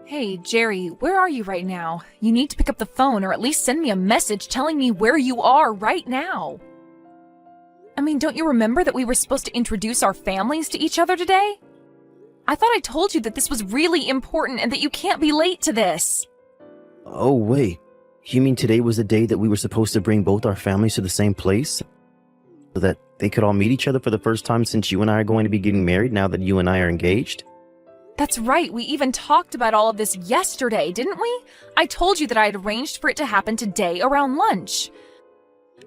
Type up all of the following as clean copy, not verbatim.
Hey, Jerry, where are you right now? You need to pick up the phone or at least send me a message telling me where you are right now. I mean, don't you remember that we were supposed to introduce our families to each other today? I thought I told you that this was really important and that you can't be late to this. Oh, wait. You mean today was the day that we were supposed to bring both our families to the same place? So that they could all meet each other for the first time since you and I are going to be getting married now that you and I are engaged? That's right, we even talked about all of this yesterday, didn't we? I told you that I had arranged for it to happen today around lunch.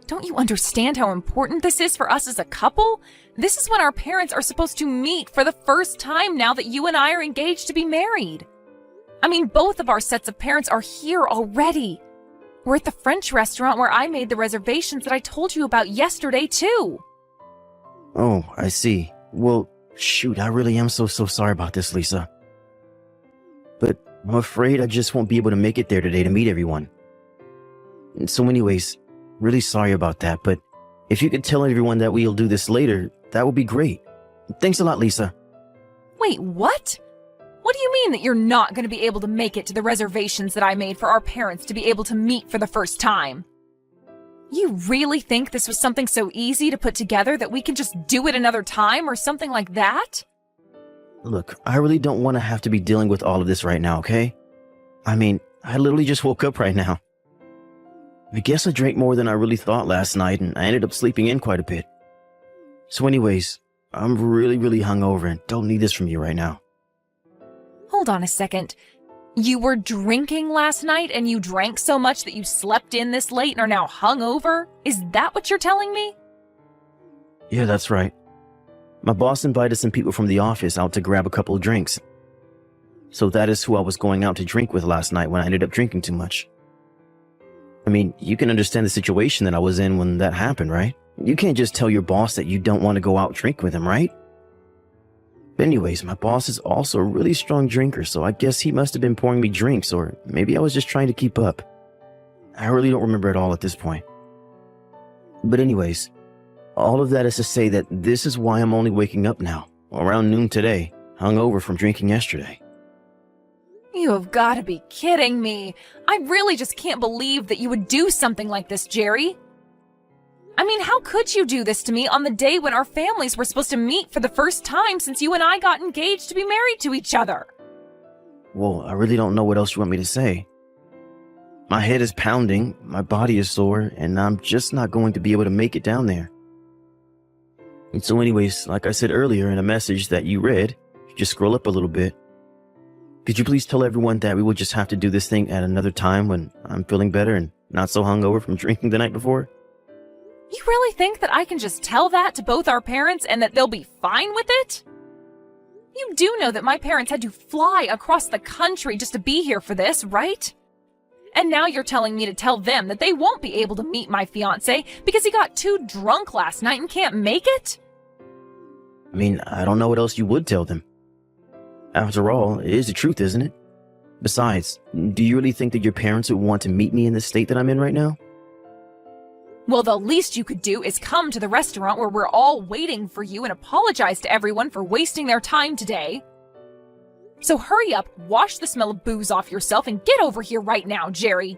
Don't you understand how important this is for us as a couple? This is when our parents are supposed to meet for the first time now that you and I are engaged to be married. I mean, both of our sets of parents are here already. We're at the French restaurant where I made the reservations that I told you about yesterday, too. Oh, I see. Well, shoot, I really am so sorry about this, Lisa. But I'm afraid I just won't be able to make it there today to meet everyone. And so anyways, really sorry about that, but if you could tell everyone that we'll do this later, that would be great. Thanks a lot, Lisa. Wait, what? What do you mean that you're not going to be able to make it to the reservations that I made for our parents to be able to meet for the first time? You really think this was something so easy to put together that we can just do it another time or something like that? Look, I really don't want to have to be dealing with all of this right now, okay? I mean, I literally just woke up right now. I guess I drank more than I really thought last night, and I ended up sleeping in quite a bit. So anyways, I'm really hungover and don't need this from you right now. Hold on a second. You were drinking last night and you drank so much that you slept in this late and are now hungover? Is that what you're telling me? Yeah, that's right. My boss invited some people from the office out to grab a couple of drinks. So that is who I was going out to drink with last night when I ended up drinking too much. I mean, you can understand the situation that I was in when that happened, right? You can't just tell your boss that you don't want to go out drink with him, right? But anyways, my boss is also a really strong drinker, so I guess he must have been pouring me drinks, or maybe I was just trying to keep up. I really don't remember it all at this point. But anyways, all of that is to say that this is why I'm only waking up now, around noon today, hungover from drinking yesterday. You have got to be kidding me. I really just can't believe that you would do something like this, Jerry. I mean, how could you do this to me on the day when our families were supposed to meet for the first time since you and I got engaged to be married to each other? Well, I really don't know what else you want me to say. My head is pounding, my body is sore, and I'm just not going to be able to make it down there. And so anyways, like I said earlier in a message that you read, just scroll up a little bit. Could you please tell everyone that we will just have to do this thing at another time when I'm feeling better and not so hungover from drinking the night before? You really think that I can just tell that to both our parents and that they'll be fine with it? You do know that my parents had to fly across the country just to be here for this, right? And now you're telling me to tell them that they won't be able to meet my fiancé because he got too drunk last night and can't make it? I mean, I don't know what else you would tell them. After all, it is the truth, isn't it? Besides, do you really think that your parents would want to meet me in the state that I'm in right now? Well, the least you could do is come to the restaurant where we're all waiting for you and apologize to everyone for wasting their time today. So hurry up, wash the smell of booze off yourself, and get over here right now, Jerry.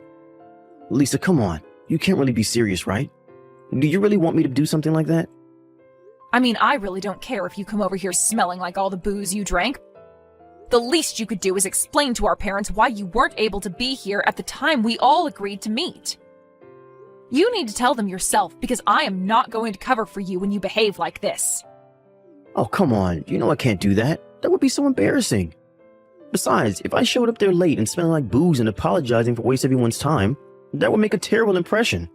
Lisa, come on. You can't really be serious, right? Do you really want me to do something like that? I mean, I really don't care if you come over here smelling like all the booze you drank. The least you could do is explain to our parents why you weren't able to be here at the time we all agreed to meet. You need to tell them yourself, because I am not going to cover for you when you behave like this. Oh, come on. You know I can't do that. That would be so embarrassing. Besides, if I showed up there late and smelling like booze and apologizing for wasting everyone's time, that would make a terrible impression.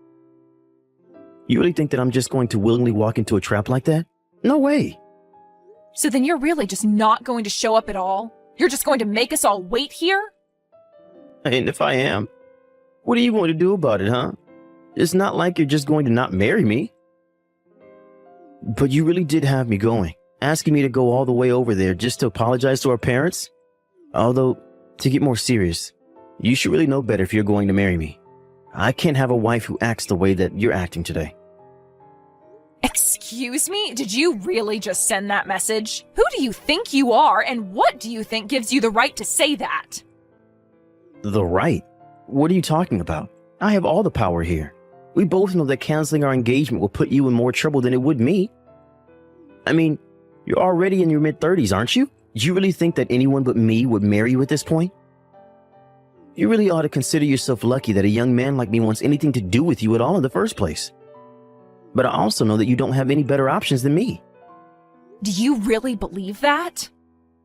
You really think that I'm just going to willingly walk into a trap like that? No way. So then you're really just not going to show up at all? You're just going to make us all wait here? And if I am, what are you going to do about it, huh? It's not like you're just going to not marry me. But you really did have me going, asking me to go all the way over there just to apologize to our parents? Although, to get more serious, you should really know better if you're going to marry me. I can't have a wife who acts the way that you're acting today. Excuse me? Did you really just send that message? Who do you think you are, and what do you think gives you the right to say that? The right? What are you talking about? I have all the power here. We both know that canceling our engagement will put you in more trouble than it would me. I mean, you're already in your mid-30s, aren't you? Do you really think that anyone but me would marry you at this point? You really ought to consider yourself lucky that a young man like me wants anything to do with you at all in the first place. But I also know that you don't have any better options than me. Do you really believe that?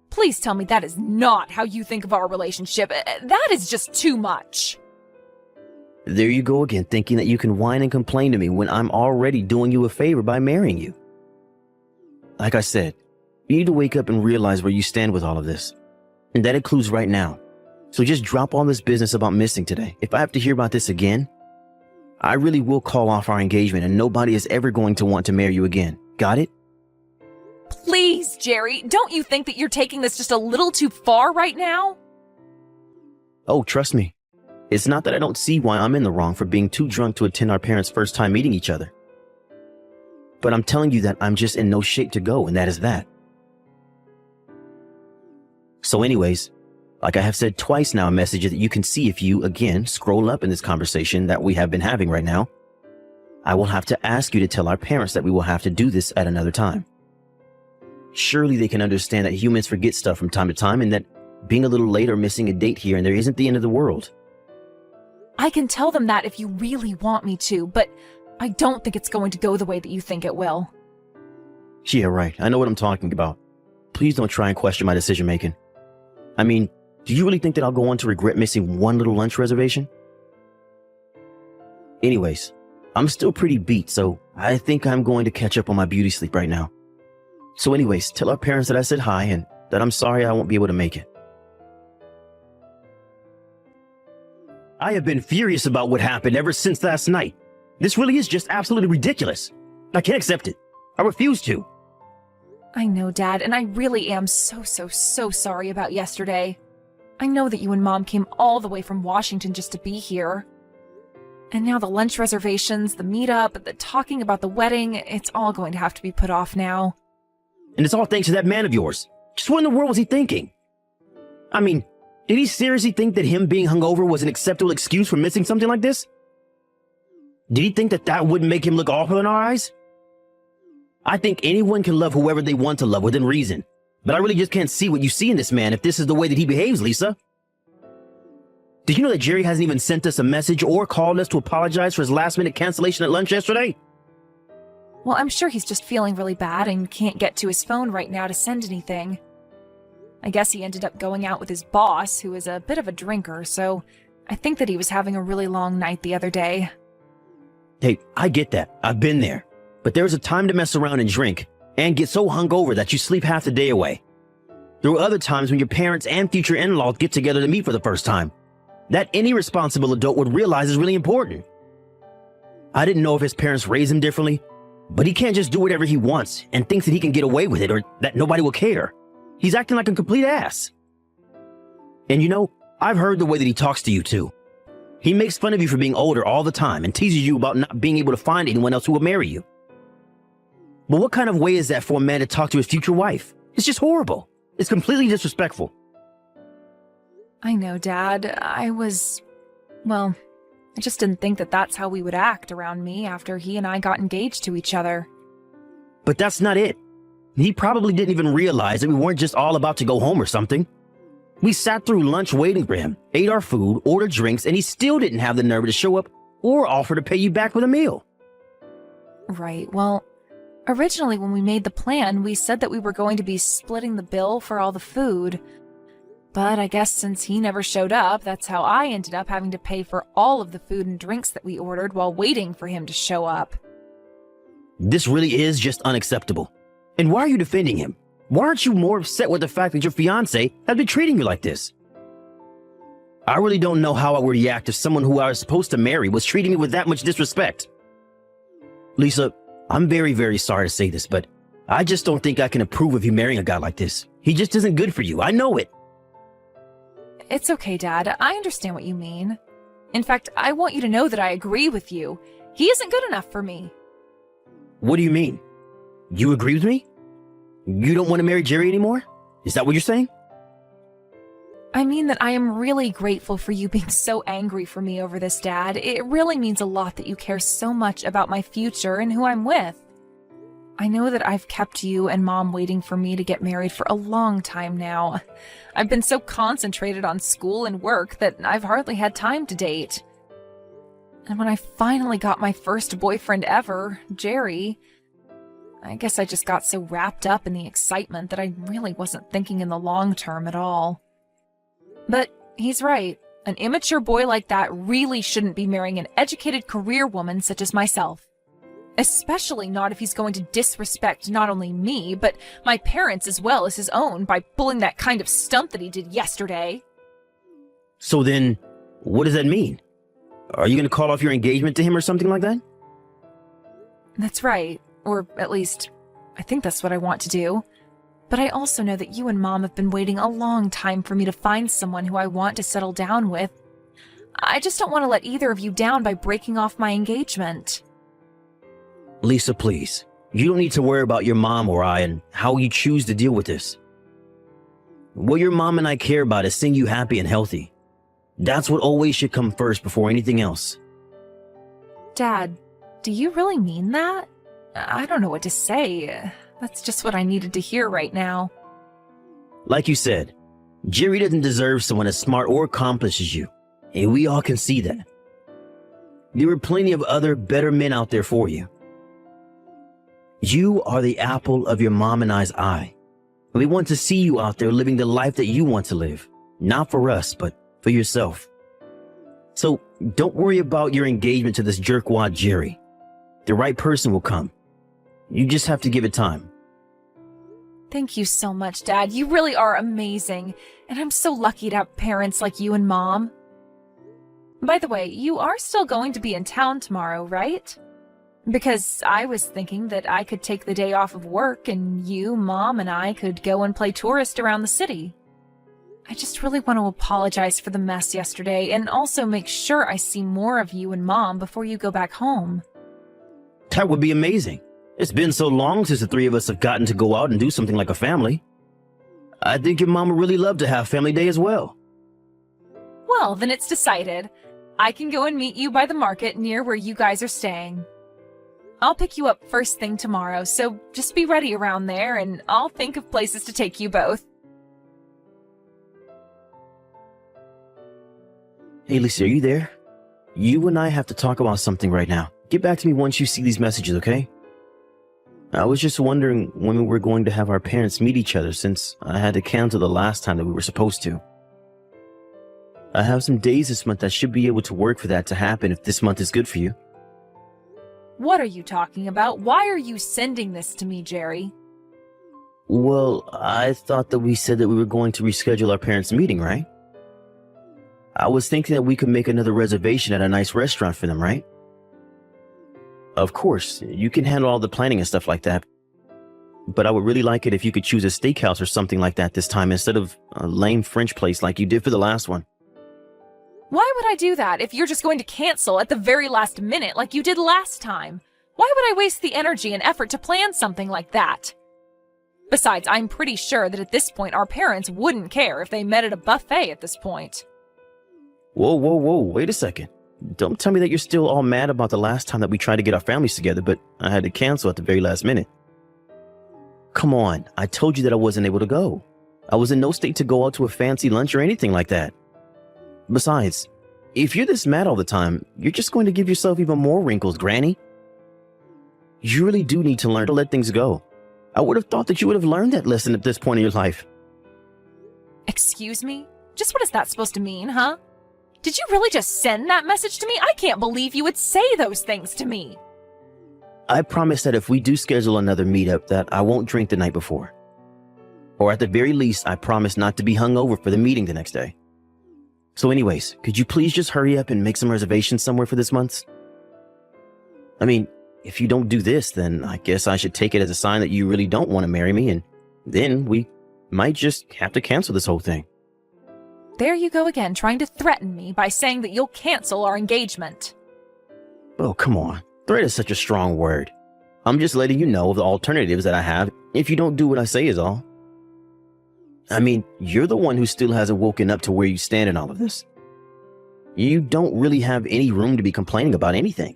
Please tell me that is not how you think of our relationship. That is just too much. There you go again, thinking that you can whine and complain to me when I'm already doing you a favor by marrying you. Like I said, you need to wake up and realize where you stand with all of this. And that includes right now. So just drop all this business about missing today. If I have to hear about this again, I really will call off our engagement and nobody is ever going to want to marry you again. Got it? Please, Jerry, don't you think that you're taking this just a little too far right now? Oh, trust me. It's not that I don't see why I'm in the wrong for being too drunk to attend our parents' first time meeting each other. But I'm telling you that I'm just in no shape to go, and that is that. So anyways, like I have said twice now in messages that you can see if you, again, scroll up in this conversation that we have been having right now, I will have to ask you to tell our parents that we will have to do this at another time. Surely they can understand that humans forget stuff from time to time and that being a little late or missing a date here and there isn't the end of the world. I can tell them that if you really want me to, but I don't think it's going to go the way that you think it will. Yeah, right. I know what I'm talking about. Please don't try and question my decision making. I mean, do you really think that I'll go on to regret missing one little lunch reservation? Anyways, I'm still pretty beat, so I think I'm going to catch up on my beauty sleep right now. So anyways, tell our parents that I said hi and that I'm sorry I won't be able to make it. I have been furious about what happened ever since last night. This really is just absolutely ridiculous. I can't accept it. I refuse to. I know, Dad, and I really am so sorry about yesterday. I know that you and Mom came all the way from Washington just to be here. And now the lunch reservations, the meetup, the talking about the wedding, it's all going to have to be put off now. And it's all thanks to that man of yours. Just what in the world was he thinking? I mean, did he seriously think that him being hungover was an acceptable excuse for missing something like this? Did he think that that wouldn't make him look awful in our eyes? I think anyone can love whoever they want to love within reason. But I really just can't see what you see in this man if this is the way that he behaves, Lisa. Did you know that Jerry hasn't even sent us a message or called us to apologize for his last-minute cancellation at lunch yesterday? Well, I'm sure he's just feeling really bad and can't get to his phone right now to send anything. I guess he ended up going out with his boss, who is a bit of a drinker, so I think that he was having a really long night the other day. Hey, I get that. I've been there. But there's a time to mess around and drink, and get so hungover that you sleep half the day away. There were other times when your parents and future in-laws get together to meet for the first time. That any responsible adult would realize is really important. I didn't know if his parents raised him differently, but he can't just do whatever he wants and thinks that he can get away with it or that nobody will care. He's acting like a complete ass. And you know, I've heard the way that he talks to you too. He makes fun of you for being older all the time and teases you about not being able to find anyone else who will marry you. But what kind of way is that for a man to talk to his future wife? It's just horrible. It's completely disrespectful. I know, Dad. I just didn't think that that's how we would act around me after he and I got engaged to each other. But that's not it. He probably didn't even realize that we weren't just all about to go home or something. We sat through lunch waiting for him, ate our food, ordered drinks, and he still didn't have the nerve to show up or offer to pay you back with a meal. Right, well, originally when we made the plan, we said that we were going to be splitting the bill for all the food. But I guess since he never showed up, that's how I ended up having to pay for all of the food and drinks that we ordered while waiting for him to show up. This really is just unacceptable. And why are you defending him? Why aren't you more upset with the fact that your fiancé has been treating you like this? I really don't know how I would react if someone who I was supposed to marry was treating me with that much disrespect. Lisa, I'm very sorry to say this, but I just don't think I can approve of you marrying a guy like this. He just isn't good for you. I know it. It's okay, Dad. I understand what you mean. In fact, I want you to know that I agree with you. He isn't good enough for me. What do you mean? You agree with me? You don't want to marry Jerry anymore? Is that what you're saying? I mean that I am really grateful for you being so angry for me over this, Dad. It really means a lot that you care so much about my future and who I'm with. I know that I've kept you and Mom waiting for me to get married for a long time now. I've been so concentrated on school and work that I've hardly had time to date. And when I finally got my first boyfriend ever, Jerry, I guess I just got so wrapped up in the excitement that I really wasn't thinking in the long term at all. But he's right. An immature boy like that really shouldn't be marrying an educated career woman such as myself. Especially not if he's going to disrespect not only me, but my parents as well as his own by pulling that kind of stunt that he did yesterday. So then, what does that mean? Are you going to call off your engagement to him or something like that? That's right. Or at least, I think that's what I want to do. But I also know that you and Mom have been waiting a long time for me to find someone who I want to settle down with. I just don't want to let either of you down by breaking off my engagement. Lisa, please. You don't need to worry about your mom or I and how you choose to deal with this. What your mom and I care about is seeing you happy and healthy. That's what always should come first before anything else. Dad, do you really mean that? I don't know what to say. That's just what I needed to hear right now. Like you said, Jerry doesn't deserve someone as smart or accomplished as you, and we all can see that. There are plenty of other better men out there for you. You are the apple of your mom and I's eye. We want to see you out there living the life that you want to live. Not for us, but for yourself. So don't worry about your engagement to this jerkwad Jerry. The right person will come. You just have to give it time. Thank you so much, Dad. You really are amazing. And I'm so lucky to have parents like you and Mom. By the way, you are still going to be in town tomorrow, right? Because I was thinking that I could take the day off of work and you, Mom, and I could go and play tourist around the city. I just really want to apologize for the mess yesterday and also make sure I see more of you and Mom before you go back home. That would be amazing. It's been so long since the three of us have gotten to go out and do something like a family. I think your mom would really love to have family day as well. Well, then it's decided. I can go and meet you by the market near where you guys are staying. I'll pick you up first thing tomorrow, so just be ready around there and I'll think of places to take you both. Hey, Lisa, are you there? You and I have to talk about something right now. Get back to me once you see these messages, okay? I was just wondering when we were going to have our parents meet each other since I had to cancel the last time that we were supposed to. I have some days this month that should be able to work for that to happen if this month is good for you. What are you talking about? Why are you sending this to me, Jerry? Well, I thought that we said that we were going to reschedule our parents' meeting, right? I was thinking that we could make another reservation at a nice restaurant for them, right? Of course, you can handle all the planning and stuff like that. But I would really like it if you could choose a steakhouse or something like that this time instead of a lame French place like you did for the last one. Why would I do that if you're just going to cancel at the very last minute like you did last time? Why would I waste the energy and effort to plan something like that? Besides, I'm pretty sure that at this point our parents wouldn't care if they met at a buffet at this point. Whoa, wait a second. Don't tell me that you're still all mad about the last time that we tried to get our families together, but I had to cancel at the very last minute. Come on, I told you that I wasn't able to go. I was in no state to go out to a fancy lunch or anything like that. Besides, if you're this mad all the time, you're just going to give yourself even more wrinkles, Granny. You really do need to learn to let things go. I would have thought that you would have learned that lesson at this point in your life. Excuse me? Just what is that supposed to mean, huh? Did you really just send that message to me? I can't believe you would say those things to me. I promise that if we do schedule another meetup that I won't drink the night before. Or at the very least, I promise not to be hungover for the meeting the next day. So anyways, could you please just hurry up and make some reservations somewhere for this month? I mean, if you don't do this, then I guess I should take it as a sign that you really don't want to marry me, and then we might just have to cancel this whole thing. There you go again, trying to threaten me by saying that you'll cancel our engagement. Oh, come on. Threat is such a strong word. I'm just letting you know of the alternatives that I have if you don't do what I say is all. I mean, you're the one who still hasn't woken up to where you stand in all of this. You don't really have any room to be complaining about anything.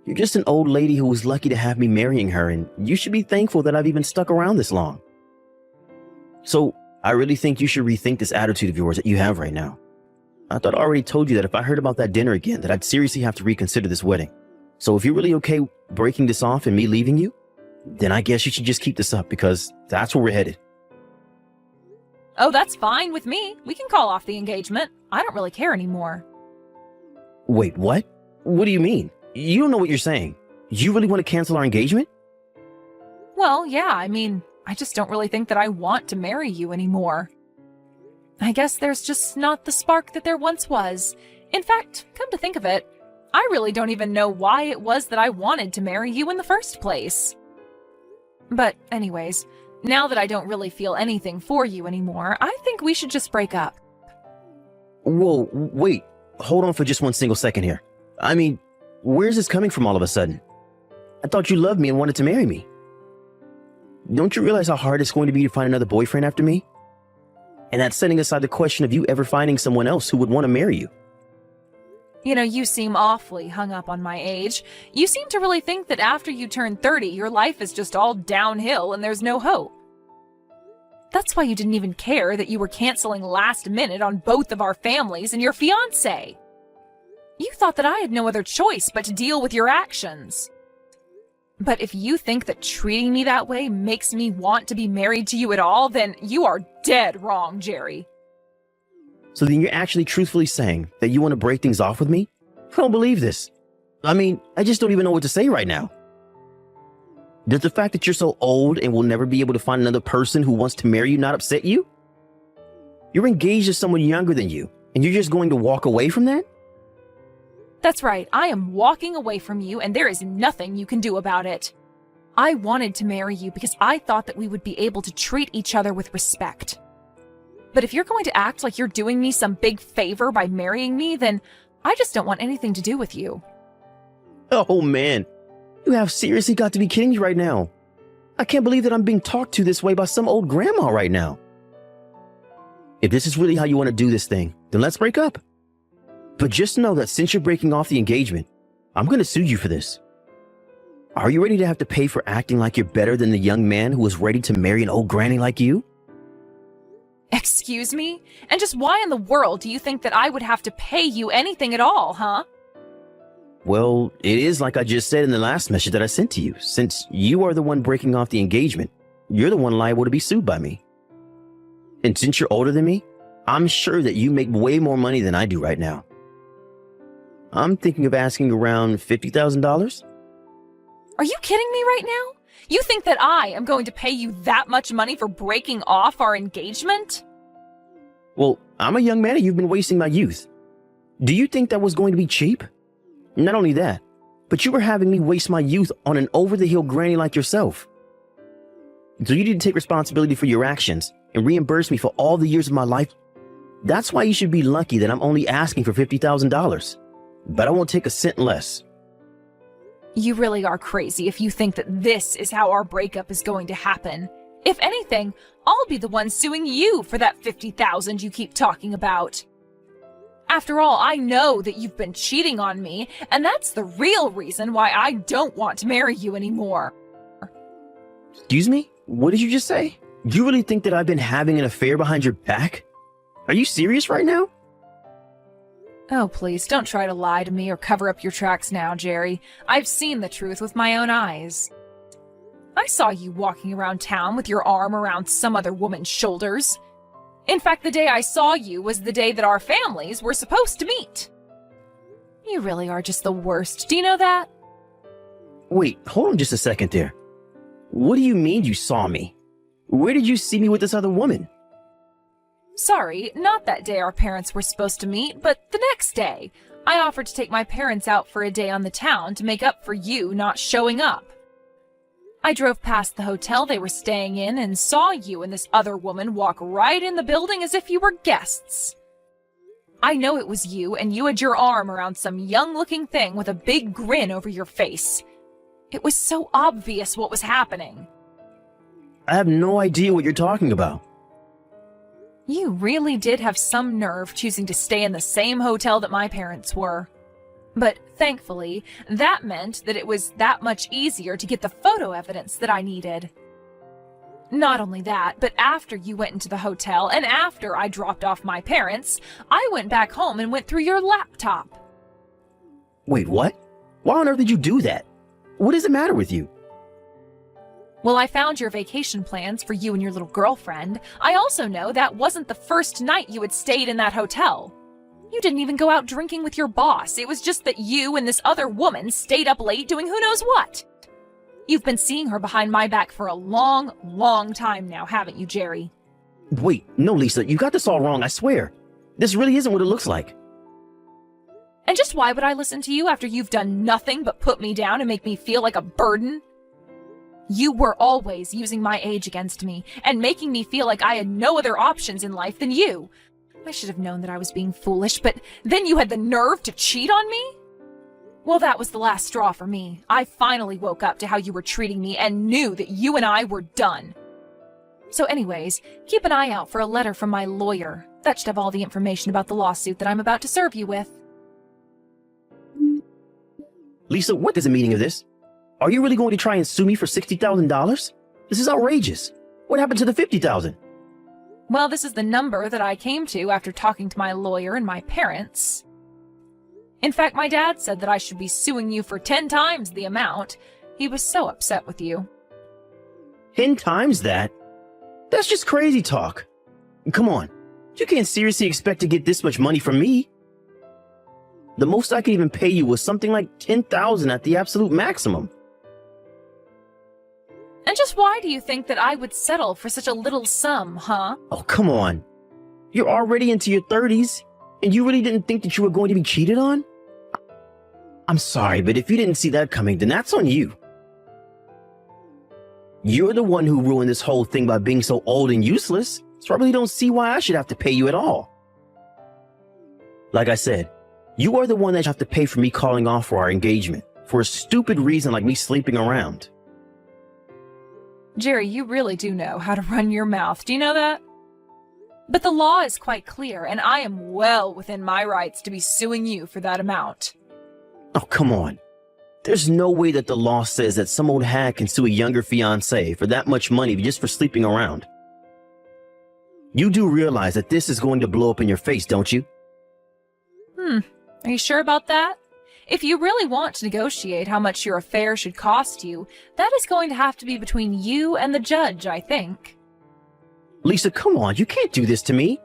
You're just an old lady who was lucky to have me marrying her, and you should be thankful that I've even stuck around this long. So, I really think you should rethink this attitude of yours that you have right now. I thought I already told you that if I heard about that dinner again, that I'd seriously have to reconsider this wedding. So if you're really okay breaking this off and me leaving you, then I guess you should just keep this up, because that's where we're headed. Oh, that's fine with me. We can call off the engagement. I don't really care anymore. Wait, what? What do you mean? You don't know what you're saying. You really want to cancel our engagement? Well, yeah, I mean, I just don't really think that I want to marry you anymore. I guess there's just not the spark that there once was. In fact, come to think of it, I really don't even know why it was that I wanted to marry you in the first place. But anyways, now that I don't really feel anything for you anymore, I think we should just break up. Whoa, wait. Hold on for just one single second here. I mean, where's this coming from all of a sudden? I thought you loved me and wanted to marry me. Don't you realize how hard it's going to be to find another boyfriend after me? And that's setting aside the question of you ever finding someone else who would want to marry you. You know, you seem awfully hung up on my age. You seem to really think that after you turn 30, your life is just all downhill and there's no hope. That's why you didn't even care that you were canceling last minute on both of our families and your fiancé. You thought that I had no other choice but to deal with your actions. But if you think that treating me that way makes me want to be married to you at all, then you are dead wrong, Jerry. So then you're actually truthfully saying that you want to break things off with me? I don't believe this. I mean, I just don't even know what to say right now. Does the fact that you're so old and will never be able to find another person who wants to marry you not upset you? You're engaged to someone younger than you, and you're just going to walk away from that? That's right, I am walking away from you, and there is nothing you can do about it. I wanted to marry you because I thought that we would be able to treat each other with respect. But if you're going to act like you're doing me some big favor by marrying me, then I just don't want anything to do with you. Oh man, you have seriously got to be kidding me right now. I can't believe that I'm being talked to this way by some old grandma right now. If this is really how you want to do this thing, then let's break up. But just know that since you're breaking off the engagement, I'm going to sue you for this. Are you ready to have to pay for acting like you're better than the young man who was ready to marry an old granny like you? Excuse me? And just why in the world do you think that I would have to pay you anything at all, huh? Well, it is like I just said in the last message that I sent to you. Since you are the one breaking off the engagement, you're the one liable to be sued by me. And since you're older than me, I'm sure that you make way more money than I do right now. I'm thinking of asking around $50,000. Are you kidding me right now? You think that I am going to pay you that much money for breaking off our engagement? Well, I'm a young man and you've been wasting my youth. Do you think that was going to be cheap? Not only that, but you were having me waste my youth on an over-the-hill granny like yourself. So you need to take responsibility for your actions and reimburse me for all the years of my life. That's why you should be lucky that I'm only asking for $50,000. But I won't take a cent less. You really are crazy if you think that this is how our breakup is going to happen. If anything, I'll be the one suing you for that $50,000 you keep talking about. After all, I know that you've been cheating on me, and that's the real reason why I don't want to marry you anymore. Excuse me? What did you just say? You really think that I've been having an affair behind your back? Are you serious right now? Oh, please, don't try to lie to me or cover up your tracks now, Jerry. I've seen the truth with my own eyes. I saw you walking around town with your arm around some other woman's shoulders. In fact, the day I saw you was the day that our families were supposed to meet. You really are just the worst. Do you know that? Wait, hold on just a second there. What do you mean you saw me? Where did you see me with this other woman? Sorry, not that day our parents were supposed to meet, but the next day. I offered to take my parents out for a day on the town to make up for you not showing up. I drove past the hotel they were staying in and saw you and this other woman walk right in the building as if you were guests. I know it was you, and you had your arm around some young-looking thing with a big grin over your face. It was so obvious what was happening. I have no idea what you're talking about. You really did have some nerve choosing to stay in the same hotel that my parents were. But thankfully, that meant that it was that much easier to get the photo evidence that I needed. Not only that, but after you went into the hotel and after I dropped off my parents, I went back home and went through your laptop. Wait, what? Why on earth did you do that? What is the matter with you? Well, I found your vacation plans for you and your little girlfriend. I also know that wasn't the first night you had stayed in that hotel. You didn't even go out drinking with your boss. It was just that you and this other woman stayed up late doing who knows what. You've been seeing her behind my back for a long, long time now, haven't you, Jerry? Wait, no, Lisa, you got this all wrong, I swear. This really isn't what it looks like. And just why would I listen to you after you've done nothing but put me down and make me feel like a burden? You were always using my age against me and making me feel like I had no other options in life than you. I should have known that I was being foolish, but then you had the nerve to cheat on me? Well, that was the last straw for me. I finally woke up to how you were treating me and knew that you and I were done. So anyways, keep an eye out for a letter from my lawyer. That should have all the information about the lawsuit that I'm about to serve you with. Lisa, what is the meaning of this? Are you really going to try and sue me for $60,000? This is outrageous. What happened to the $50,000? Well, this is the number that I came to after talking to my lawyer and my parents. In fact, my dad said that I should be suing you for 10 times the amount. He was so upset with you. 10 times that? That's just crazy talk. Come on, you can't seriously expect to get this much money from me. The most I could even pay you was something like $10,000 at the absolute maximum. And just why do you think that I would settle for such a little sum, huh? Oh, come on. You're already into your 30s, and you really didn't think that you were going to be cheated on? I'm sorry, but if you didn't see that coming, then that's on you. You're the one who ruined this whole thing by being so old and useless, so I really don't see why I should have to pay you at all. Like I said, you are the one that should have to pay for me calling off for our engagement, for a stupid reason like me sleeping around. Jerry, you really do know how to run your mouth. Do you know that? But the law is quite clear, and I am well within my rights to be suing you for that amount. Oh, come on. There's no way that the law says that some old hag can sue a younger fiancé for that much money just for sleeping around. You do realize that this is going to blow up in your face, don't you? Are you sure about that? If you really want to negotiate how much your affair should cost you, that is going to have to be between you and the judge, I think. Lisa, come on, you can't do this to me.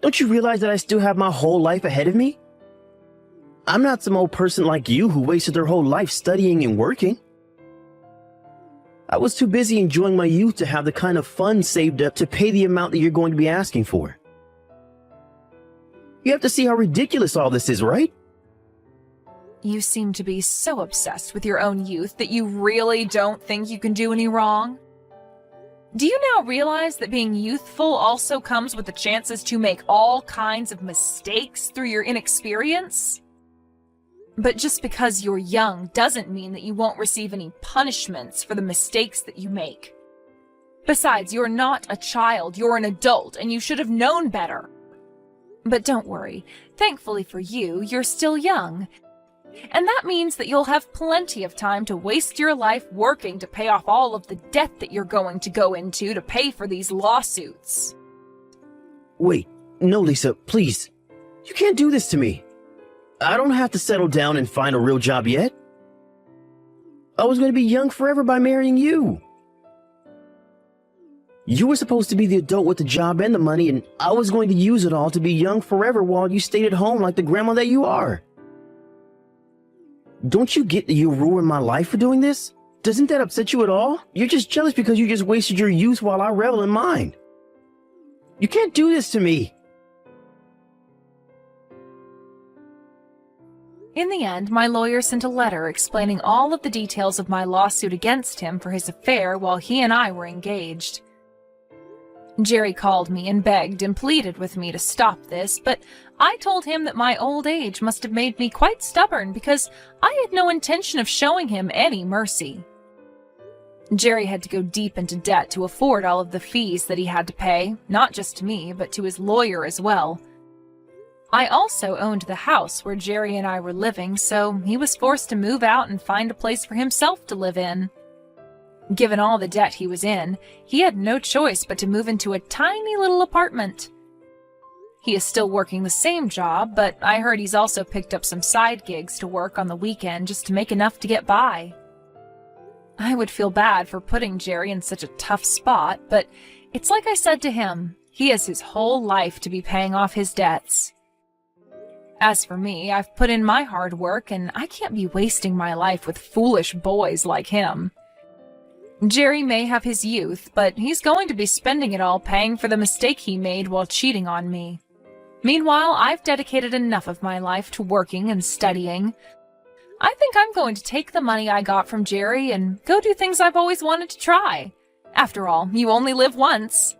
Don't you realize that I still have my whole life ahead of me? I'm not some old person like you who wasted their whole life studying and working. I was too busy enjoying my youth to have the kind of funds saved up to pay the amount that you're going to be asking for. You have to see how ridiculous all this is, right? You seem to be so obsessed with your own youth that you really don't think you can do any wrong. Do you now realize that being youthful also comes with the chances to make all kinds of mistakes through your inexperience? But just because you're young doesn't mean that you won't receive any punishments for the mistakes that you make. Besides, you're not a child, you're an adult, and you should have known better. But don't worry, thankfully for you, you're still young. And that means that you'll have plenty of time to waste your life working to pay off all of the debt that you're going to go into to pay for these lawsuits. Wait, no, Lisa, please. You can't do this to me. I don't have to settle down and find a real job yet. I was going to be young forever by marrying you. You were supposed to be the adult with the job and the money, and I was going to use it all to be young forever while you stayed at home like the grandma that you are. Don't you get that you ruined my life for doing this? Doesn't that upset you at all? You're just jealous because you just wasted your youth while I revel in mine. You can't do this to me. In the end, my lawyer sent a letter explaining all of the details of my lawsuit against him for his affair while he and I were engaged. Jerry called me and begged and pleaded with me to stop this, but I told him that my old age must have made me quite stubborn because I had no intention of showing him any mercy. Jerry had to go deep into debt to afford all of the fees that he had to pay, not just to me, but to his lawyer as well. I also owned the house where Jerry and I were living, so he was forced to move out and find a place for himself to live in. Given all the debt he was in, he had no choice but to move into a tiny little apartment. He is still working the same job, but I heard he's also picked up some side gigs to work on the weekend just to make enough to get by. I would feel bad for putting Jerry in such a tough spot, but it's like I said to him, he has his whole life to be paying off his debts. As for me, I've put in my hard work, and I can't be wasting my life with foolish boys like him. Jerry may have his youth, but he's going to be spending it all paying for the mistake he made while cheating on me. Meanwhile, I've dedicated enough of my life to working and studying. I think I'm going to take the money I got from Jerry and go do things I've always wanted to try. After all, you only live once.